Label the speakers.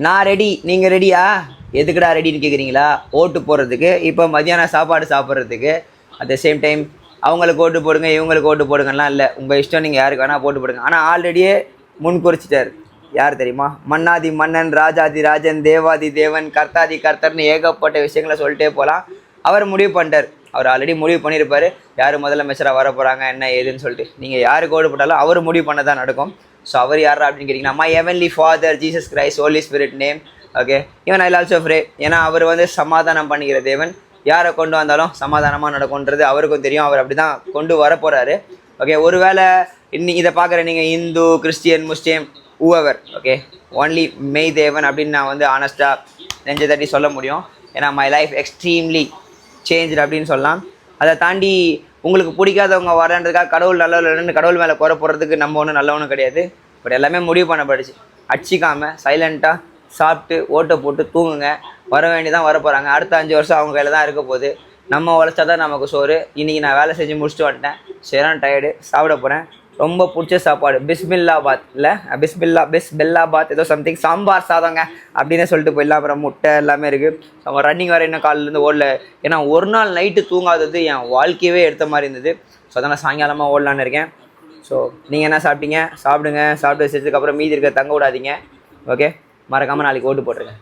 Speaker 1: நான் ரெடி, நீங்கள் ரெடியா? எதுக்குடா ரெடின்னு கேட்குறீங்களா? ஓட்டு போடுறதுக்கு. இப்போ மதியானம் சாப்பாடு சாப்பிட்றதுக்கு. அட் த சேம் டைம் அவங்களுக்கு ஓட்டு போடுங்க, இவங்களுக்கு ஓட்டு போடுங்கலாம் இல்லை. உங்கள் இஷ்டம், நீங்கள் யாருக்கு வேணால் போட்டு போடுங்க. ஆனால் ஆல்ரெடியே முன் குறிச்சிட்டார். யார் தெரியுமா? மன்னாதி மன்னன், ராஜாதி ராஜன், தேவாதி தேவன், கர்த்தாதி கர்த்தர்னு ஏகப்பட்ட விஷயங்களை சொல்லிட்டே போகலாம். அவர் முடிவு பண்ணிட்டார். அவர் ஆல்ரெடி முடிவு பண்ணியிருப்பார் யார் முதலமைச்சராக வர போகிறாங்க என்ன ஏதுன்னு சொல்லிட்டு. நீங்கள் யாருக்கு ஓட்டு போட்டாலும் அவர் முடிவு பண்ண தான் நடக்கும். ஸோ அவர் யாரா அப்படின்னு கேட்டிங்கன்னா, my heavenly father Jesus Christ holy spirit name. Okay, even I also pray. ஏன்னா அவர் வந்து சமாதானம் பண்ணிக்கிற தேவன். யாரை கொண்டு வந்தாலும் சமாதானமாக நடக்கும்ன்றது அவருக்கும் தெரியும். அவர் அப்படி தான் கொண்டு வர போகிறாரு. ஓகே, ஒருவேளை இதை பார்க்குற நீங்கள் இந்து, கிறிஸ்டியன், முஸ்லீம், ஊவர், ஓகே, ஒன்லி மெய் தேவன் அப்படின்னு நான் வந்து ஆனஸ்ட்டாக நெஞ்ச தட்டி சொல்ல முடியும். ஏன்னா மை லைஃப் எக்ஸ்ட்ரீம்லி சேஞ்ச் அப்படின்னு சொல்லலாம். அதை தாண்டி உங்களுக்கு பிடிக்காதவங்க வரன்றதுக்காக கடவுள் நல்லவன்னு கடவுள் மேலே குறை போடுறதுக்கு நம்ம ஒன்றும் நல்லவனும் கிடையாது. பட் எல்லாமே முடிவு பண்ணப்படுச்சு. அடிச்சிக்காமல் சைலண்ட்டாக சாப்பிட்டு ஓட்டை போட்டு தூங்குங்க. வர வேண்டியதான் வர போகிறாங்க. அடுத்த 5 வருஷம் அவங்க கையில் தான் இருக்க போகுது. நம்ம உழைச்சா தான் நமக்கு சோறு. இன்றைக்கி நான் வேலை செஞ்சு முடிச்சுட்டு வந்துட்டேன். சரியான டயர்டு. சாப்பிட போகிறேன். ரொம்ப பிடிச்ச சாப்பாடு பிஸ்மில்லாபாத், இல்லை பிஸ்பெல்லாபாத் ஏதோ சம்திங், சாம்பார் சாதங்க அப்படின்னு சொல்லிட்டு போயிடலாம். அப்புறம் முட்டை எல்லாமே இருக்குது. நம்ம ரன்னிங் வர இன்னும் காலிலேருந்து ஓடல. ஏன்னா ஒரு நாள் நைட்டு தூங்காதது என் வாழ்க்கையவே எடுத்த மாதிரி இருந்தது. ஸோ அதனால் சாயங்காலமாக ஓடலான்னு இருக்கேன். ஸோ நீங்கள் என்ன சாப்பிட்டீங்க? சாப்பிடுங்க. சாப்பிட்டு வச்சதுக்கப்புறம் மீதி இருக்க தங்க விடாதீங்க. ஓகே, மறக்காமல் நாளைக்கு ஓட்டு போட்டுருங்க.